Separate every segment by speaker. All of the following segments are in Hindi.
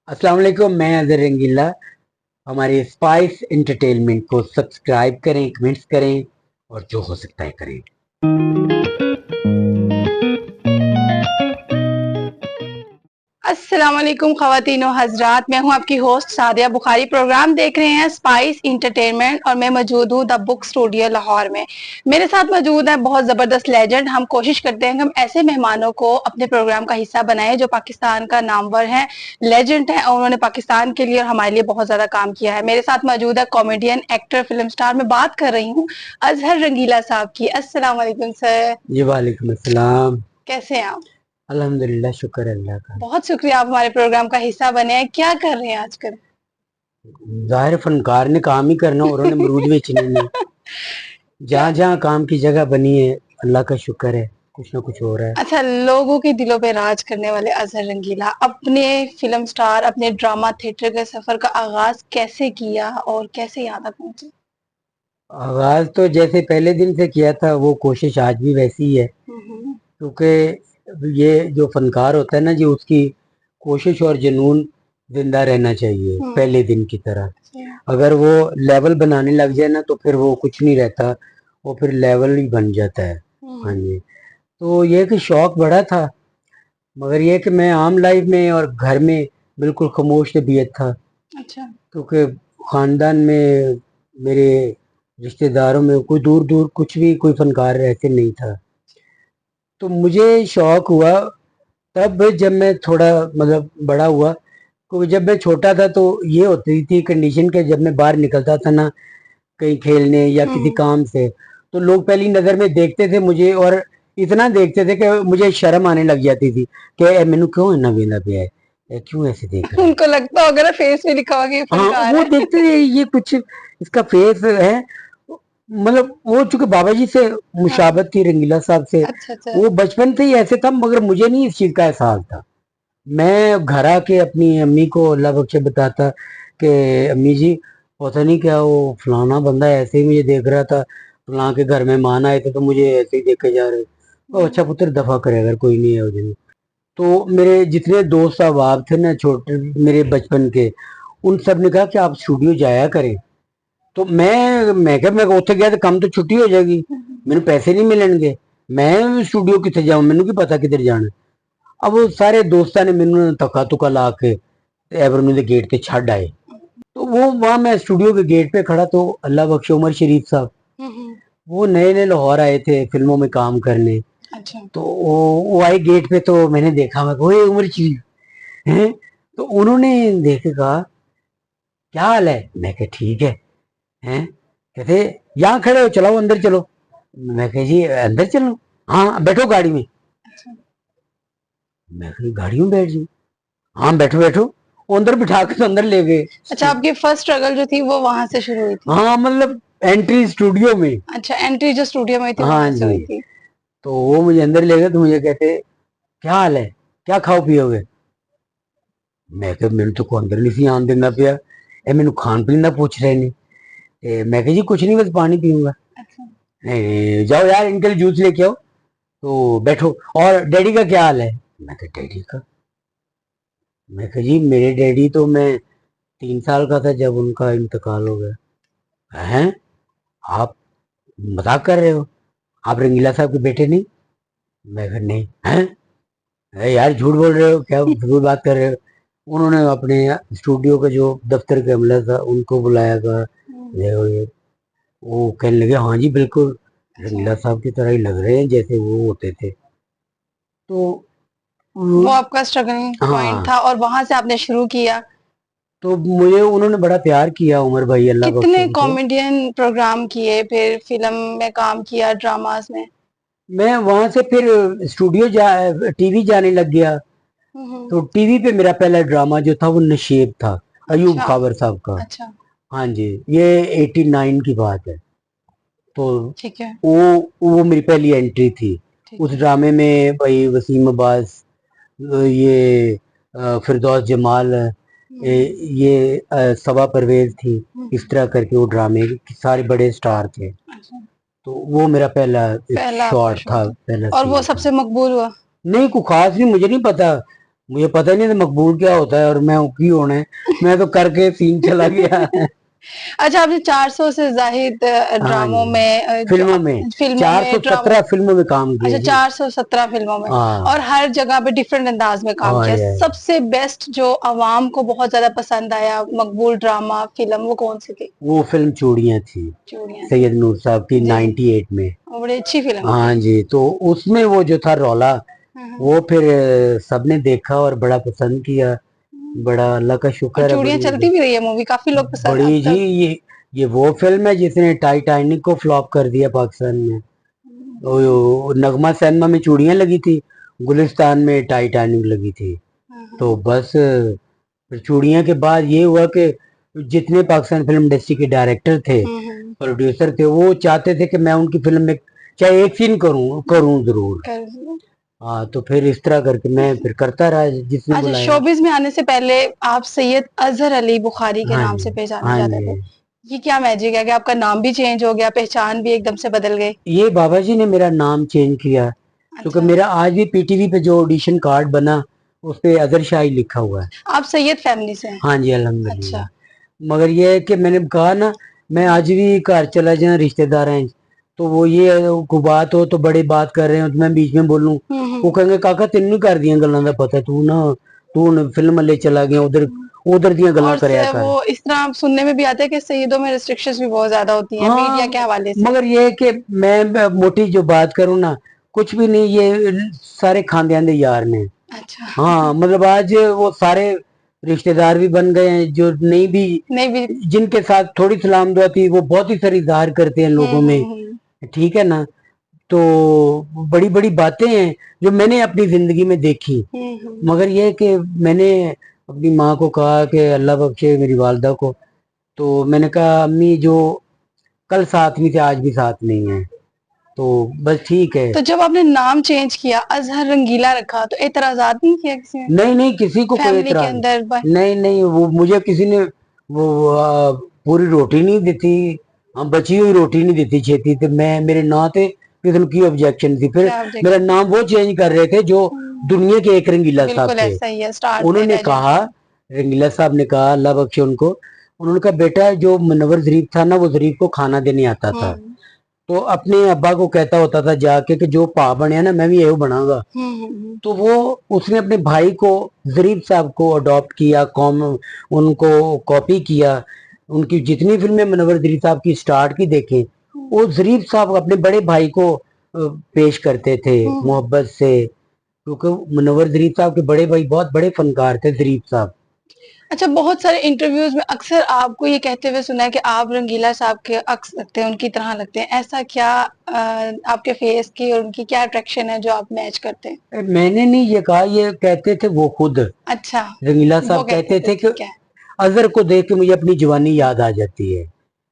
Speaker 1: अस्सलाम वालेकुम, मैं अजहर रंगीला। हमारे स्पाइस एंटरटेनमेंट को सब्सक्राइब करें, कमेंट्स करें और जो हो सकता है करें।
Speaker 2: अस्सलाम वालेकुम ख़वातीन व हज़रात, मैं हूं आपकी होस्ट सादिया बुखारी। प्रोग्राम देख रहे हैं स्पाइस इंटरटेनमेंट और मैं मौजूद हूं द बुक स्टूडियो लाहौर में। मेरे साथ मौजूद है बहुत ज़बरदस्त लेजेंड। हम कोशिश करते हैं कि हम ऐसे मेहमानों को अपने प्रोग्राम का हिस्सा बनाएं जो पाकिस्तान का नामवर है, लेजेंड है और उन्होंने पाकिस्तान के लिए और हमारे लिए बहुत ज़्यादा काम किया है। मेरे साथ मौजूद है कॉमेडियन, एक्टर, फिल्म स्टार। मैं बात कर रही हूँ अजहर रंगीला साहब की। अस्सलाम वालेकुम सर।
Speaker 1: जी वालेकुम अस्सलाम।
Speaker 2: कैसे हैं आप?
Speaker 1: अल्हम्दुलिल्लाह, शुक्र अल्लाह का।
Speaker 2: बहुत शुक्रिया, आप हमारे प्रोग्राम का हिस्सा बने हैं। क्या कर रहे हैं आजकल?
Speaker 1: जाहिर फनकार ने काम ही करना और उन्होंने अमरूद बेचने नहीं। जहाँ जहाँ काम की जगह बनी है, अल्लाह का शुक्र है, कुछ ना कुछ हो रहा है।
Speaker 2: अच्छा, लोगों के दिलों पे राज करने वाले अजहर रंगीला अपने फिल्म स्टार, अपने ड्रामा थिएटर के सफर का आगाज कैसे किया और कैसे यहाँ तक पहुंचे?
Speaker 1: आगाज तो जैसे पहले दिन से किया था, वो कोशिश आज भी वैसी ही है। क्योंकि ये जो फनकार होता है ना जी, उसकी कोशिश और जुनून जिंदा रहना चाहिए पहले दिन की तरह। अगर वो लेवल बनाने लग जाए ना, तो फिर वो कुछ नहीं रहता, वो फिर लेवल ही बन जाता है। हाँ जी। तो ये कि शौक बड़ा था, मगर ये कि मैं आम लाइफ में और घर में बिल्कुल खामोश तबीयत था।
Speaker 2: अच्छा।
Speaker 1: क्योंकि खानदान में मेरे रिश्तेदारों में कोई दूर दूर कुछ भी कोई फनकार ऐसे नहीं था। तो मुझे शौक हुआ तब जब मैं थोड़ा मतलब बड़ा हुआ। क्योंकि जब मैं छोटा था तो ये होती थी कंडीशन के, जब मैं बाहर निकलता था ना कहीं खेलने या किसी काम से, तो लोग पहली नजर में देखते थे मुझे, और इतना देखते थे कि मुझे शर्म आने लग जाती थी कि "ए, मैनू क्यों इन्ना वेंदा पिया है, ए, क्यों ऐसे देख रहा है"।
Speaker 2: उनको लगता होगा ना, फेस पे लिखा होगा ये
Speaker 1: हाँ,
Speaker 2: फनकार
Speaker 1: वो
Speaker 2: है।
Speaker 1: देखते थे ये कुछ इसका फेस है। मतलब वो चूंकि बाबा जी से मुशाबत थी, रंगीला साहब से,
Speaker 2: अच्छा अच्छा।
Speaker 1: वो बचपन से ही ऐसे था, मगर मुझे नहीं इस चीज का एहसास था। मैं घर आके अपनी अम्मी को अल्लाह बख्शे बताता कि अम्मी जी, पता नहीं क्या वो फलाना बंदा ऐसे ही मुझे देख रहा था, फलां के घर मेहमान आए थे तो मुझे ऐसे ही देखे जा रहे। तो अच्छा पुत्र, दफा करे, अगर कोई नहीं है उस दिन। तो मेरे जितने दोस्त अहबाब थे ना छोटे मेरे बचपन के, उन सब ने कहा कि आप स्टूडियो जाया करें। तो मैं क्या, मैं उत्थे गया तो कम तो छुट्टी हो जाएगी, मैंने पैसे नहीं मिलणगे, मैं स्टूडियो कितने जाऊं, मैनू की पता किधर जाना। अब वो सारे दोस्तों ने मैनू धक्का तुक्का ला के एवरनू के गेट पे छड़ आए। तो वो वहां मैं स्टूडियो के गेट पे खड़ा, तो अल्लाह बख्शे उमर शरीफ साहब, वो नए नए लाहौर आए थे फिल्मों में काम करने।
Speaker 2: अच्छा।
Speaker 1: तो वो आए गेट पे, तो मैंने देखा, मैं वो उमर शरीफ हैं। तो उन्होंने देख के कहा, क्या हाल है? मैं कहा ठीक है। हैं, कहते यहाँ खड़े हो, चलाओ अंदर चलो। मैं कहा जी अंदर चलो, हाँ बैठो गाड़ी में।
Speaker 2: अच्छा।
Speaker 1: मैं कहा गाड़ी में बैठ जाऊं, हाँ बैठो बैठो। वो अंदर बिठा के तो अंदर ले गए।
Speaker 2: अच्छा, आपकी फर्स्ट स्ट्रगल जो थी वो वहां से शुरू हुई थी?
Speaker 1: हाँ मतलब एंट्री स्टूडियो में।
Speaker 2: अच्छा, एंट्री जो स्टूडियो में हुई थी
Speaker 1: हाँ
Speaker 2: वहां से
Speaker 1: जी।
Speaker 2: हुई थी।
Speaker 1: तो वो मुझे अंदर ले गए, तो मुझे कहते क्या हाल है, क्या खाओ पियोगे? मैं कहा मैंने तो को अंदर नहीं सी आन देना पिया, ए मैनू खान पीन का पूछ रहे ने। मैं कहा जी कुछ नहीं, बस पानी पीऊंगा।
Speaker 2: अच्छा।
Speaker 1: नहीं जाओ यार, इनके लिए जूस लेके आओ। तो बैठो, और डैडी का क्या हाल है? मैं कहा डैडी का, मैं कहा जी मेरे डैडी तो मैं 3 साल का था जब उनका इंतकाल हो गया। हैं, आप मजाक कर रहे हो, आप रंगीला साहब के बेटे नहीं? मैं कहा नहीं। हैं, अरे यार झूठ बोल रहे हो, क्या फजूल बात कर रहे हो। उन्होंने अपने स्टूडियो का जो दफ्तर का अमला था उनको बुलाया था, ये वो कहने लगे हाँ जी बिल्कुल रंगीला साहब की तरह ही लग रहे हैं जैसे वो होते थे। तो
Speaker 2: वो आपका स्ट्रगलिंग पॉइंट
Speaker 1: हाँ,
Speaker 2: था और वहां से आपने शुरू किया।
Speaker 1: तो मुझे उन्होंने बड़ा प्यार किया, उमर भाई, अल्लाह बख्शे
Speaker 2: कितने
Speaker 1: उनको।
Speaker 2: कॉमेडियन प्रोग्राम किए, फिर फिल्म में काम किया, ड्रामास में?
Speaker 1: मैं वहां से फिर स्टूडियो टीवी जाने लग गया। तो टीवी पे मेरा पहला ड्रामा जो था वो नशेब था, अयूब
Speaker 2: अच्छा।
Speaker 1: खाबर साहब का।
Speaker 2: अच्छा।
Speaker 1: हाँ जी, ये 89 की बात है। तो
Speaker 2: ठीक है।
Speaker 1: वो मेरी पहली एंट्री थी।
Speaker 2: ठीक
Speaker 1: उस
Speaker 2: है।
Speaker 1: ड्रामे में भाई वसीम अब्बास, ये फिरदौस जमाल, ये सबा परवेज थी। इस तरह करके वो ड्रामे के सारे बड़े स्टार थे।
Speaker 2: अच्छा।
Speaker 1: तो वो मेरा पहला एक
Speaker 2: पहला आपका
Speaker 1: शॉट
Speaker 2: शो
Speaker 1: था,
Speaker 2: था
Speaker 1: पहला
Speaker 2: और वो
Speaker 1: सीन था।
Speaker 2: सबसे मकबूल हुआ?
Speaker 1: नहीं, कोई खास नहीं, मुझे नहीं पता। मुझे पता ही नहीं था मकबूल क्या होता है और मैं की होना है, मैं तो करके सीन चला गया।
Speaker 2: अच्छा, आपने 400 से ज़ाहिद
Speaker 1: हाँ
Speaker 2: ड्रामों
Speaker 1: जी,
Speaker 2: में
Speaker 1: फिल्मों में
Speaker 2: फिल्मों में, ड्रामों
Speaker 1: 417 फिल्मों में काम किया
Speaker 2: अच्छा
Speaker 1: जी।
Speaker 2: 417 फिल्मों में,
Speaker 1: हाँ
Speaker 2: और हर जगह पे डिफरेंट अंदाज में काम
Speaker 1: हाँ
Speaker 2: किया।
Speaker 1: ये
Speaker 2: सबसे बेस्ट जो अवाम को बहुत ज्यादा पसंद आया मकबूल ड्रामा फिल्म, वो कौन सी थी?
Speaker 1: वो फिल्म चूड़ियां थी,
Speaker 2: चूड़ियां थी।
Speaker 1: सैयद नूर साहब की
Speaker 2: जी,
Speaker 1: 98 में।
Speaker 2: वो बड़ी अच्छी फिल्म थी।
Speaker 1: हाँ जी, तो उसमें वो जो था रौला,
Speaker 2: हाँ,
Speaker 1: वो फिर सबने देखा और बड़ा पसंद किया। बड़ा अल्लाह का
Speaker 2: और
Speaker 1: शुक्र है,
Speaker 2: चूड़ियां
Speaker 1: बड़ी
Speaker 2: चलती भी रही है मूवी, काफी लोग पसंद अब
Speaker 1: बड़ी जी।
Speaker 2: तक।
Speaker 1: ये वो फिल्म है जिसने टाइटैनिक को फ्लॉप कर दिया पाकिस्तान में। वो नगमा सिनेमा में चूड़ियां लगी थी, गुलिस्तान में टाइटैनिक लगी थी। तो बस फिर चूड़ियां के बाद ये हुआ कि जितने पाकिस्तान फिल्म इंडस्ट्री के डायरेक्टर थे, प्रोड्यूसर थे, वो चाहते थे कि मैं उनकी फिल्म में चाहे एक सीन करूं करूं जरूर। हाँ, तो फिर इस तरह करके मैं फिर करता रहा जिसने
Speaker 2: अच्छा,
Speaker 1: बुलाया।
Speaker 2: शोबिज में आने से पहले आप सैयद अजहर अली बुखारी के
Speaker 1: हाँ
Speaker 2: नाम
Speaker 1: जी,
Speaker 2: से पहचाने
Speaker 1: हाँ
Speaker 2: जाते थे।
Speaker 1: जी।
Speaker 2: ये क्या मैजिक है कि आपका नाम भी चेंज हो गया, पहचान भी एकदम से बदल गई?
Speaker 1: ये बाबा जी ने मेरा नाम चेंज किया, क्योंकि
Speaker 2: अच्छा,
Speaker 1: मेरा आज भी पीटीवी पे जो ऑडिशन कार्ड बना उस पे अजहर शाही लिखा हुआ है।
Speaker 2: आप सैयद फैमिली से हैं?
Speaker 1: हाँ जी, अल्हम्दुलिल्लाह।
Speaker 2: अच्छा।
Speaker 1: मगर ये है कि मैंने कहा ना, मैं आज भी घर चला जाए रिश्तेदार हैं, तो वो ये को बात हो तो बड़ी बात कर रहे हो तो मैं बीच में बोलूं, वो कहेंगे काका तेन कर दियां गल्लां दा पता, तू फिल्म वाले चला गया उधर, उधर दियां गल्लां
Speaker 2: और
Speaker 1: करया
Speaker 2: वो
Speaker 1: कर।
Speaker 2: इस तरह सुनने में भी आता है कि सईदों में रिस्ट्रिक्शंस भी बहुत ज्यादा होती हैं मीडिया
Speaker 1: हाँ,
Speaker 2: के हवाले से।
Speaker 1: मगर ये है कि मैं मोटी जो बात करूं ना, कुछ भी नहीं, ये सारे खानदान दे यार ने।
Speaker 2: अच्छा।
Speaker 1: हाँ, मतलब आज वो सारे रिश्तेदार भी बन गए हैं, जो नहीं भी,
Speaker 2: नहीं भी।
Speaker 1: जिनके साथ थोड़ी सलाम दुआ थी वो बहुत ही सारी इजहार करते हैं लोगों में। ठीक है ना, तो बड़ी बड़ी बातें हैं जो मैंने अपनी जिंदगी में देखी। मगर ये है कि मैंने अपनी माँ को कहा कि अल्लाह बख्शे मेरी वालदा को, तो मैंने कहा अम्मी जो कल साथ में थे आज भी साथ नहीं है, तो बस ठीक है।
Speaker 2: तो जब आपने नाम चेंज किया, अजहर रंगीला रखा, तो एतराजात नहीं किया किसी ने
Speaker 1: नहीं नहीं, किसी को कोई
Speaker 2: फैमिली के
Speaker 1: एतराज
Speaker 2: अंदर?
Speaker 1: नहीं। नहीं, वो मुझे किसी ने वो पूरी रोटी नहीं देती, हम बची हुई रोटी नहीं देती छेती, तो मैं मेरे ना थे किसी की ऑब्जेक्शन थी। फिर
Speaker 2: क्या
Speaker 1: मेरा
Speaker 2: ऑब्जेक्शन?
Speaker 1: नाम वो चेंज कर रहे थे जो दुनिया के एक रंगीला साहब
Speaker 2: बिल्कुल
Speaker 1: थे।
Speaker 2: ऐसा ही है, स्टार थे,
Speaker 1: उन्होंने
Speaker 2: लेजेंड
Speaker 1: कहा,
Speaker 2: थे।
Speaker 1: रंगीला साहब ने कहा अल्लाह बख्शे उनको, उन्होंने कहा बेटा जो मुनव्वर ज़रीफ था ना, वो ज़रीफ को खाना देने आता था, तो अपने अब्बा को कहता होता था जाके कि जो पा बने ना मैं भी यही बनाऊंगा। तो वो उसने अपने भाई को, ज़रीफ साहब को अडॉप्ट किया, कॉम उनको कॉपी किया। उनकी जितनी फिल्में मुनव्वर ज़रीफ साहब की स्टार्ट की देखें, वो ज़रीफ साहब अपने बड़े भाई को पेश करते थे मोहब्बत से, क्योंकि मुनव्वर ज़रीफ साहब के बड़े भाई बहुत बड़े फनकार थे, ज़रीफ साहब।
Speaker 2: अच्छा, बहुत सारे इंटरव्यूज में अक्सर आपको ये कहते हुए सुना है कि आप रंगीला साहब के अक्स लगते हैं, उनकी तरह लगते हैं। ऐसा क्या आपके फेस की और उनकी क्या अट्रैक्शन है जो आप मैच करते हैं?
Speaker 1: मैंने नहीं ये कहा, ये कहते थे वो खुद,
Speaker 2: अच्छा,
Speaker 1: रंगीला
Speaker 2: वो
Speaker 1: साहब
Speaker 2: कहते
Speaker 1: कहते
Speaker 2: थे,
Speaker 1: थे कि
Speaker 2: ठीक है।
Speaker 1: अजहर को देख के मुझे अपनी जवानी याद आ जाती है,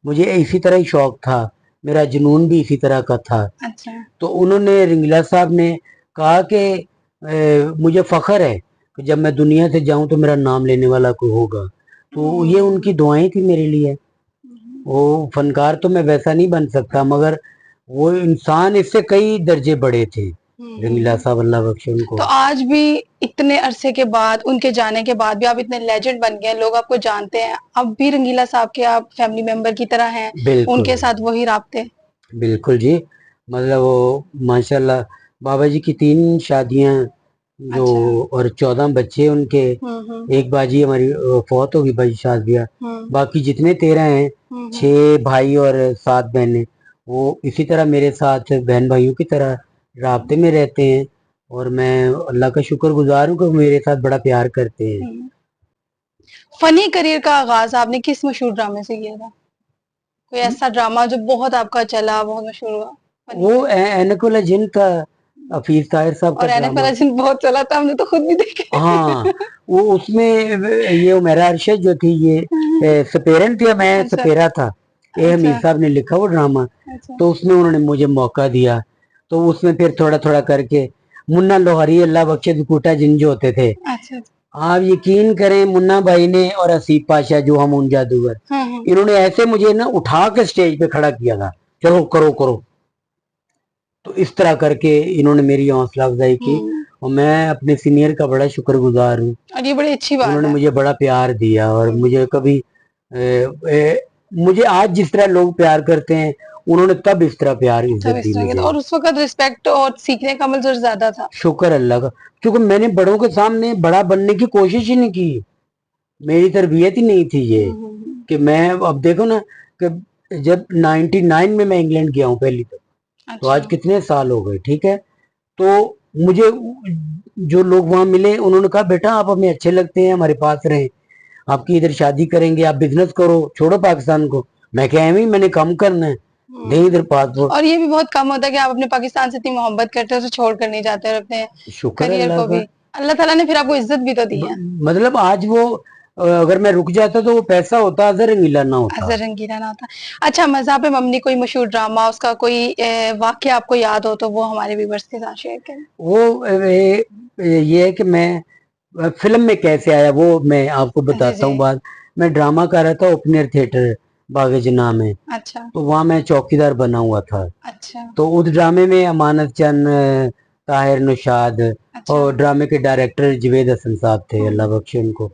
Speaker 1: मुझे इसी तरह ही शौक था, मेरा जुनून भी इसी तरह का था।
Speaker 2: अच्छा।
Speaker 1: तो उन्होंने, रंगीला साहब ने कहा कि मुझे फख्र है कि जब मैं दुनिया से जाऊं तो मेरा नाम लेने वाला कोई होगा। तो ये उनकी दुआएं थी मेरे लिए। वो फनकार तो मैं वैसा नहीं बन सकता, मगर वो इंसान इससे कई दर्जे बड़े थे, रंगीला साहब अल्लाह बख्शे उनको।
Speaker 2: तो आज भी इतने अरसे के बाद, उनके जाने के बाद भी आप इतने लेजेंड बन गए, लोग आपको जानते हैं, अब भी रंगीला साहब के आप फैमिली मेंबर की तरह हैं,
Speaker 1: बिल्कुल
Speaker 2: उनके साथ वही राब्ते?
Speaker 1: बिल्कुल जी, मतलब वो माशाल्लाह बाबा जी की 3 शादियां जो,
Speaker 2: अच्छा।
Speaker 1: और 14 बच्चे उनके। एक बाजी हमारी फौत हो गई बाजी शादिया, बाकी जितने 13 हैं, 6 भाई और 7 बहनें, वो इसी तरह मेरे साथ बहन भाइयों की तरह राब्ते में रहते हैं, और मैं अल्लाह का शुक्रगुजार हूँ कि वो मेरे साथ बड़ा प्यार करते हैं।
Speaker 2: फनी करियर का आगाज आपने किस मशहूर ड्रामे से किया था? कोई ऐसा ड्रामा जो बहुत आपका चला, बहुत मशहूर हुआ?
Speaker 1: वो ऐनक वाला जिन था, हफीज ताहिर साहब का
Speaker 2: और एनक
Speaker 1: ड्रामा।
Speaker 2: वाला जिन बहुत चला था, हमने तो खुद भी देखे।
Speaker 1: हाँ, वो उसमें ये उमेरा अरशद जो थी, ये सपेरन थी, मैं
Speaker 2: अच्छा।
Speaker 1: सपेरा था। ये हमीर
Speaker 2: अच्छा।
Speaker 1: साहब ने लिखा वो ड्रामा,
Speaker 2: अच्छा।
Speaker 1: तो उसमें उन्होंने मुझे मौका दिया, तो उसमें फिर थोड़ा थोड़ा करके मुन्ना लोहारी अल्लाह बख्शे कुटा जिन जो होते थे,
Speaker 2: अच्छा।
Speaker 1: आप यकीन करें मुन्ना भाई ने और हसीब पाशा जो हम उन जादूगर, इन्होंने ऐसे मुझे ना उठा के स्टेज पे खड़ा किया था, चलो करो करो। तो इस तरह करके इन्होंने मेरी हौसला अफजाई की, और मैं अपने सीनियर का बड़ा शुक्रगुजार हूँ।
Speaker 2: और ये बड़ी अच्छी बात
Speaker 1: उन्होंने
Speaker 2: है।
Speaker 1: मुझे बड़ा प्यार दिया और मुझे कभी मुझे आज जिस तरह लोग प्यार करते हैं, उन्होंने तब इस तरह प्यार इज्जत
Speaker 2: सब इस
Speaker 1: दी
Speaker 2: तरह के
Speaker 1: मुझे।
Speaker 2: और उस वक्त रिस्पेक्ट और सीखने का मंजर ज्यादा था।
Speaker 1: शुक्र अल्लाह का, क्योंकि मैंने बड़ों के सामने बड़ा बनने की कोशिश ही नहीं की। मेरी तरबियत ही नहीं थी ये कि मैं, अब देखो ना कि जब 99 में मैं इंग्लैंड गया हूँ पहली तो आज
Speaker 2: अच्छा।
Speaker 1: कितने साल हो गए, ठीक है। तो मुझे जो लोग वहां मिले उन्होंने कहा बेटा आप हमें अच्छे लगते हैं, हमारे पास रहें, आपकी इधर शादी करेंगे, आप बिजनेस करो, छोड़ो पाकिस्तान को। मैं क्या एम ही मैंने कम करना है, दे इधर पासपोर्ट।
Speaker 2: और ये भी बहुत कम होता है कि आप अपने पाकिस्तान से इतनी मोहब्बत करते हो तो छोड़ कर नहीं जाते और अपने
Speaker 1: शुक्र
Speaker 2: करियर
Speaker 1: अल्लाह
Speaker 2: को
Speaker 1: का।
Speaker 2: भी अल्लाह ताला ने फिर आपको इज्जत भी तो दी है।
Speaker 1: मतलब आज वो अगर मैं रुक जाता तो वो पैसा होता, अजर रंगीला ना होता।
Speaker 2: अजर रंगीला ना होता। अच्छा, मज़ाब ममनी कोई मशहूर ड्रामा उसका कोई वाकया आपको याद हो तो वो हमारे व्यूअर्स के साथ शेयर करें।
Speaker 1: वो ये है कि मैं फिल्म में कैसे आया वो मैं आपको
Speaker 2: जी
Speaker 1: बताता
Speaker 2: जी।
Speaker 1: हूँ बात। मैं ड्रामा कर रहा था ओपनर थिएटर बाग जना में,
Speaker 2: अच्छा
Speaker 1: तो वहाँ मैं चौकीदार बना हुआ था।
Speaker 2: अच्छा
Speaker 1: तो उस ड्रामे में अमानत चंद, ताहिर नौशाद
Speaker 2: अच्छा।
Speaker 1: और ड्रामे के डायरेक्टर जवेद हसन साहब थे, अल्लाह बख्शे उनको।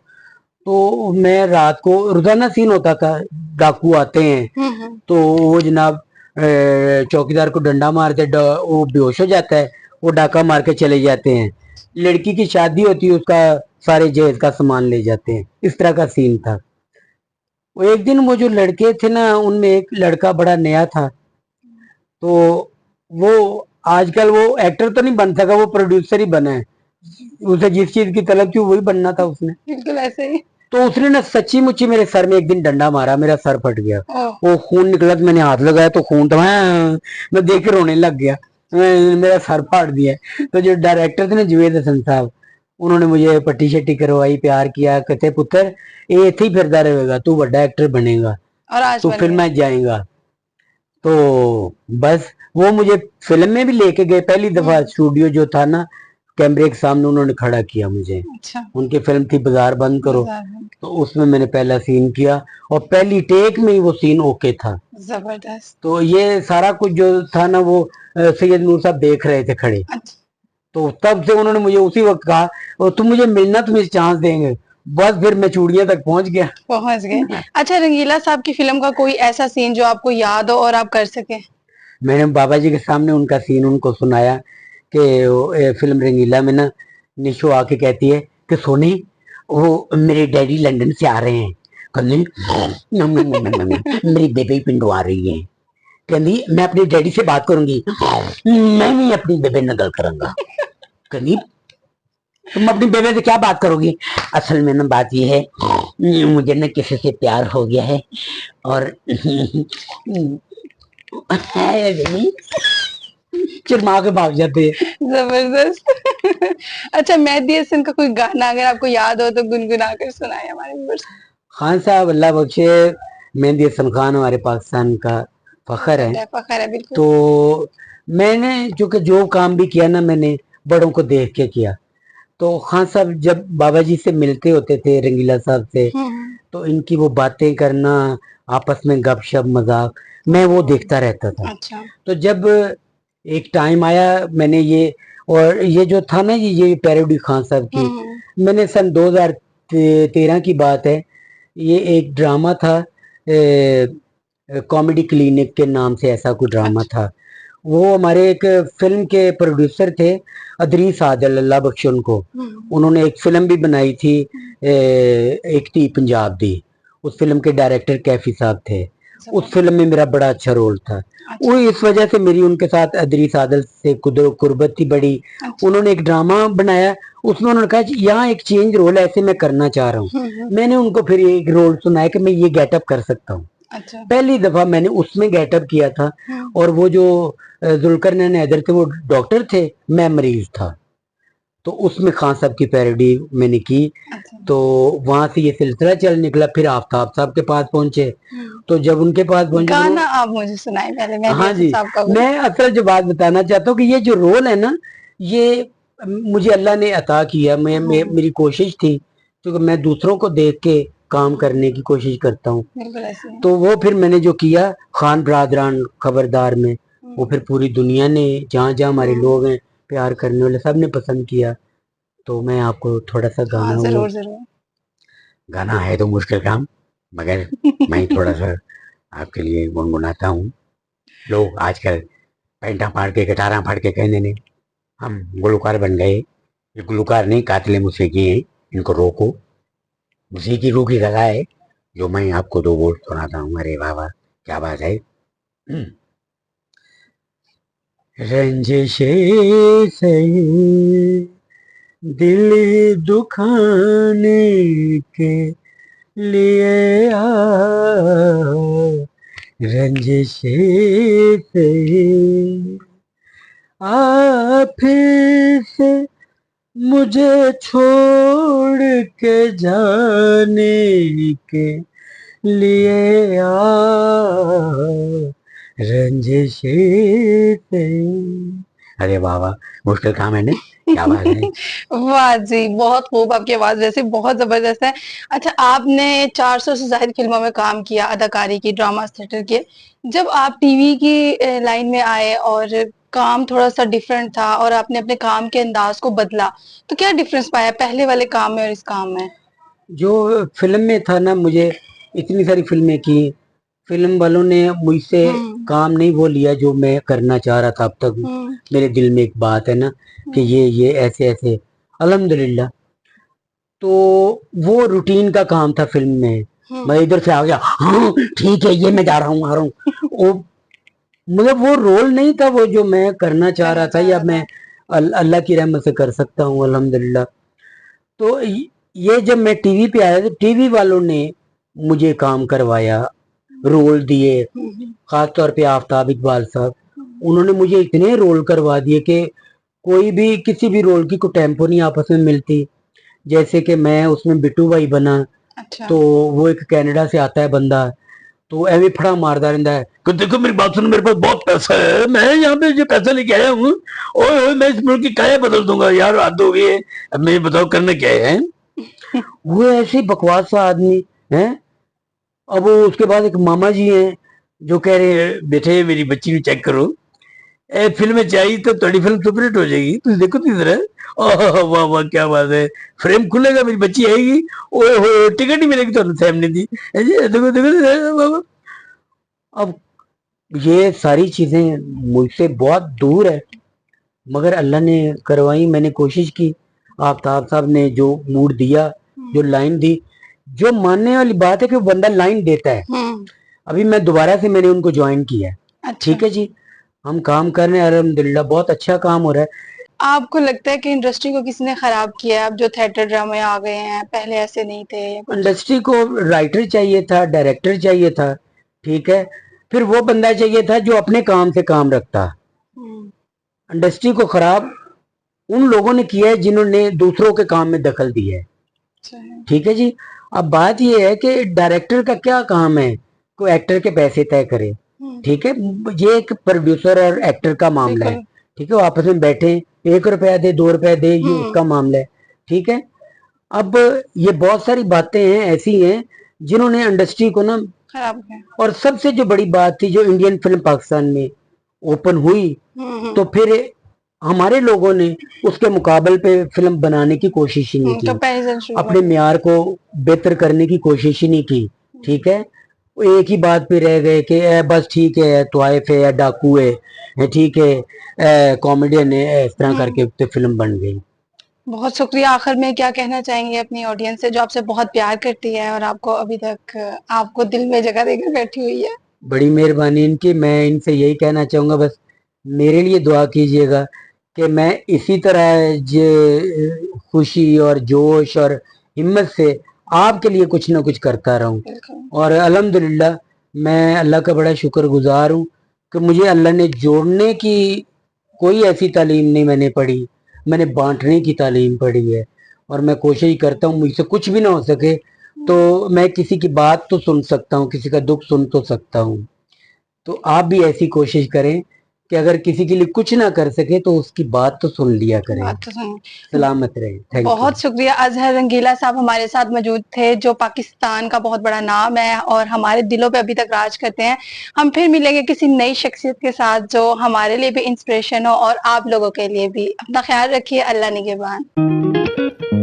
Speaker 1: तो मैं रात को रोजाना सीन होता था, डाकू आते हैं तो वो जनाब चौकीदार को डंडा मारते, वो बेहोश हो जाता है, वो डाका मार के चले जाते हैं। लड़की की शादी होती है, उसका सारे जहेज का सामान ले जाते हैं, इस तरह का सीन था। वो एक दिन वो जो लड़के थे ना, उनमें एक लड़का बड़ा नया था, तो वो आजकल वो एक्टर तो नहीं बन सका, वो प्रोड्यूसर ही बना है। उसे जिस चीज की तलब थी वही बनना था उसने।
Speaker 2: बिल्कुल ऐसे ही।
Speaker 1: तो उसने ना सच्ची मुच्ची मेरे सर में एक दिन डंडा मारा, मेरा सर फट गया।
Speaker 2: ओह।
Speaker 1: वो खून निकला तो मैंने हाथ लगाया तो खून तो मैं देख के रोने लग गया। मेरा सर फाड़ दिया। तो जो डायरेक्टर थे ना जवेद हसन साहब, उन्होंने मुझे पट्टी शट्टी करवाई, प्यार किया, कहते पुत्र ये इथे ही फिरदा रहेगा, तू बड़ा एक्टर बनेगा,
Speaker 2: और आज
Speaker 1: तू
Speaker 2: बन
Speaker 1: फिल्म
Speaker 2: गए।
Speaker 1: में जाएगा। तो बस वो मुझे फिल्म में भी लेके गए। पहली दफा स्टूडियो जो था ना, कैमरे के सामने उन्होंने खड़ा किया मुझे।
Speaker 2: अच्छा।
Speaker 1: उनकी फिल्म थी बाजार बंद करो, तो उसमें मैंने पहला सीन किया और पहली टेक में ही वो सीन ओके था।
Speaker 2: जबरदस्त।
Speaker 1: तो ये सारा कुछ जो था ना वो सैयद नूर साहब देख रहे थे खड़े।
Speaker 2: अच्छा।
Speaker 1: तो तब से उन्होंने मुझे उसी वक्त कहा और तुम मुझे मिलना, तुम इस चांस देंगे। बस फिर मैं चूड़ियां तक पहुंच गया।
Speaker 2: पहुंच गए। अच्छा, रंगीला साहब की फिल्म का कोई ऐसा सीन जो आपको याद हो और आप कर सके।
Speaker 1: मैंने बाबा जी के सामने उनका सीन उनको सुनाया कि फिल्म रंगीला में ना निशो आके कहती है कि सोनी वो मेरे डैडी लंदन से आ रहे हैं, कहनी मेरी बेबे पिंडो आ रही है, कहनी मैं अपनी डैडी से बात करूंगी, मैं नहीं अपनी बेबे न गल करूंगा। कहनी तुम अपनी बेबे से क्या बात करोगी? असल में ना बात ये है मुझे ना किसी से प्यार हो गया है और चिरमा के भाग जाते हैं।
Speaker 2: जबरदस्त। अच्छा, मेहदी हसन का कोई गाना अगर आपको याद हो तो गुनगुना कर सुनाए हमारे व्यूअर्स।
Speaker 1: खान साहब अल्लाह बख्शे, मेहदी हसन खान हमारे पाकिस्तान का फखर है।
Speaker 2: फखर है बिल्कुल।
Speaker 1: तो मैंने चूंकि जो काम भी किया ना मैंने बड़ों को देख के किया। तो खान साहब जब बाबा जी से मिलते होते थे रंगीला साहब से, तो इनकी वो बातें करना, आपस में गपशप मजाक, मैं वो देखता रहता था।
Speaker 2: अच्छा।
Speaker 1: तो जब एक टाइम आया मैंने ये, और ये जो था ना ये पैरोडी खान साहब की, मैंने सन 2013 की बात है, ये एक ड्रामा था कॉमेडी क्लिनिक के नाम से, ऐसा कोई ड्रामा था। वो हमारे एक फिल्म के प्रोड्यूसर थे अदरीस आदिल, अल्लाह बख्शे उनको। उन्होंने एक फिल्म भी बनाई थी एक थी पंजाब दी, उस फिल्म के डायरेक्टर कैफी साहब थे। उस फिल्म में मेरा बड़ा अच्छा रोल था। वो इस वजह से मेरी उनके साथ अदरीस आदिल से कुर्बत थी बड़ी। उन्होंने एक ड्रामा बनाया, उसमें उन्होंने कहा यहाँ एक चेंज रोल ऐसे मैं करना चाह रहा हूँ। मैंने उनको फिर एक रोल सुनाया कि मैं ये गेटअप कर सकता हूँ।
Speaker 2: अच्छा।
Speaker 1: पहली दफा मैंने उसमें गेटअप किया था। और वो जो जुल्करनैन हैदर थे वो डॉक्टर थे, मैं मरीज था। तो उसमें खान साहब की पैरोडी मैंने की। तो वहां से ये सिलसिला चल निकला, फिर आफ्ताब साहब के पास पहुंचे। तो जब उनके पास पहुंचे
Speaker 2: गाना आप मुझे सुनाए पहले। मैं
Speaker 1: हाँ जी, मैं असल जो बात बताना चाहता हूँ कि ये जो रोल है ना, ये मुझे अल्लाह ने अता किया। मेरी कोशिश थी, क्योंकि मैं दूसरों को देख के काम करने की कोशिश करता हूँ। तो वो फिर मैंने जो किया खान बरादरान खबरदार में, वो फिर पूरी दुनिया ने, जहाँ जहाँ हमारे लोग हैं प्यार करने वाले सब ने पसंद किया। तो मैं आपको थोड़ा सा गाना
Speaker 2: हाँ
Speaker 1: वो
Speaker 2: जरूर जरूर।
Speaker 1: गाना है तो मुश्किल काम, मगर मैं थोड़ा सा आपके लिए गुनगुनाता हूँ। लोग आजकल पैंटा फाड़ के गिटारा फाड़ के कहने ने हम गुलकार बन गए। ये गुलकार नहीं, कातिल मूसीकी हैं, इनको रोको। मूसीकी रूह की गज़ा है जो मैं आपको दो बोल सुनाता हूँ। अरे वाह वाह, क्या बात है। रंजिशे से दिल दुखाने के लिए आ, रंजिशे से आ फिर से मुझे छोड़ के जाने के लिए आ, रंजिशे से। अरे वाह वाह, मुश्किल काम है ना, क्या बात है।
Speaker 2: वाह जी, बहुत खूब, आपकी आवाज वैसे बहुत जबरदस्त है। अच्छा, आपने 400 से ज्यादा फिल्मों में काम किया, अदाकारी की, ड्रामा थिएटर के। जब आप टीवी की लाइन में आए और काम थोड़ा सा डिफरेंट था और आपने अपने काम के अंदाज को बदला, तो क्या डिफरेंस पाया पहले वाले काम में और इस काम में?
Speaker 1: जो फिल्म में था ना, मुझे इतनी सारी फिल्में की, फिल्म वालों ने मुझसे काम नहीं वो लिया जो मैं करना चाह रहा था अब तक। मेरे दिल में एक बात है ना कि ये ऐसे ऐसे, अल्हम्दुलिल्लाह। तो वो रूटीन का काम था फिल्म में। मैं इधर से आ गया, हाँ ठीक है, ये मैं जा रहा हूँ आ रहा हूँ, वो मतलब वो रोल नहीं था वो जो मैं करना चाह रहा था या मैं अल्लाह की रहमत से कर सकता हूँ, अल्हम्दुलिल्लाह। तो ये जब मैं टीवी पे आया तो टीवी वालों ने मुझे काम करवाया, रोल दिए, खास तौर पे आफ्ताब इकबाल साहब, उन्होंने मुझे इतने रोल करवा दिए कि कोई भी किसी भी रोल की कोई टेम्पो नहीं आपस में मिलती। जैसे कि मैं उसमें बिट्टू भाई बना।
Speaker 2: अच्छा।
Speaker 1: तो वो एक कनाडा से आता है बंदा, तो ऐਵੇਂ फड़ा मारता रहता है कि देखो मेरी बात सुनो, मेरे पास बहुत पैसा है, मैं यहाँ पे जो पैसा लेके आया हूँ, ओए मैं इस मुल्क की काया बदल दूंगा। यार हद हो गई है, अब मैं बताओ करना क्या है। वो ऐसे बकवास सा आदमी है। अब वो उसके बाद एक मामा जी हैं जो कह रहे हैं बेटे मेरी बच्ची को चेक करो, ए फिल्म चाहिए तो थोड़ी फिल्म सुपरहिट हो जाएगी, तुम देखो तो तरह। वाह वाह क्या बात है, फ्रेम खुलेगा मेरी बच्ची आएगी, ओए हो टिकट ही मिलेगी तो फैमिली दी। देखो देखो। अब ये सारी चीजें मुझसे बहुत दूर है, मगर अल्लाह ने करवाई, मैंने कोशिश की। आफ्ताब साहब ने जो मूड दिया, जो लाइन दी, जो मानने वाली बात है कि वो बंदा लाइन देता है। अभी मैं दोबारा से मैंने उनको ज्वाइन किया है।
Speaker 2: अच्छा।
Speaker 1: ठीक है जी, हम काम कर रहे हैं, अल्हम्दुलिल्लाह बहुत अच्छा काम हो रहा है।
Speaker 2: आपको लगता है कि इंडस्ट्री को किसी ने खराब किया है? अब जो थिएटर ड्रामे आ गए हैं, पहले ऐसे नहीं थे या कुछ?
Speaker 1: इंडस्ट्री को राइटर चाहिए था, डायरेक्टर चाहिए था, ठीक है, फिर वो बंदा चाहिए था जो अपने काम से काम रखता। इंडस्ट्री को खराब उन लोगों ने किया है जिन्होंने दूसरों के काम में दखल दी है। ठीक है जी। अब बात यह है कि डायरेक्टर का क्या काम है, कोई एक्टर के पैसे तय करे। ठीक है, ये एक प्रोड्यूसर और एक्टर का मामला है। ठीक है, वो आपस में बैठे, 1 रुपया दे 2 रुपया दे, ये उसका मामला है। ठीक है, अब ये बहुत सारी बातें हैं ऐसी हैं जिन्होंने इंडस्ट्री को ना खराब किया। और सबसे जो बड़ी बात थी, जो इंडियन फिल्म पाकिस्तान में ओपन हुई, तो फिर हमारे लोगों ने उसके मुकाबले पे फिल्म बनाने की कोशिश ही नहीं की, अपने म्यार को बेहतर करने की कोशिश ही नहीं की। ठीक है, वो एक ही बात पे रह गए कि बस ठीक है तवाइफ है या डाकू है, ठीक है कॉमेडियन है, इस तरह करके तो फिल्म बन गई।
Speaker 2: बहुत शुक्रिया। आखिर में क्या कहना चाहेंगे अपनी ऑडियंस से जो आपसे बहुत प्यार करती है और आपको अभी तक आपको दिल में जगह देकर बैठी हुई है?
Speaker 1: बड़ी मेहरबानी इनकी, मैं इनसे यही कहना चाहूंगा, बस मेरे लिए दुआ कीजिएगा कि मैं इसी तरह खुशी और जोश और हिम्मत से आपके लिए कुछ ना कुछ करता रहूं। और अल्हम्दुलिल्लाह मैं अल्लाह का बड़ा शुक्रगुजार हूँ कि मुझे अल्लाह ने जोड़ने की कोई ऐसी तालीम नहीं मैंने पढ़ी, मैंने बांटने की तालीम पढ़ी है। और मैं कोशिश करता हूँ मुझसे कुछ भी ना हो सके तो मैं किसी की बात तो सुन सकता हूँ, किसी का दुख सुन तो सकता हूँ। तो आप भी ऐसी कोशिश करें कि अगर किसी के लिए कुछ ना कर सके तो उसकी बात तो सुन लिया करें।
Speaker 2: बात तो सुन।
Speaker 1: सलामत रहे। Thank you.
Speaker 2: बहुत शुक्रिया, अजहर रंगीला साहब हमारे साथ मौजूद थे, जो पाकिस्तान का बहुत बड़ा नाम है और हमारे दिलों पे अभी तक राज करते हैं। हम फिर मिलेंगे किसी नई शख्सियत के साथ जो हमारे लिए भी इंस्पिरेशन हो और आप लोगों के लिए भी। अपना ख्याल रखिए। अल्लाह निगहबान।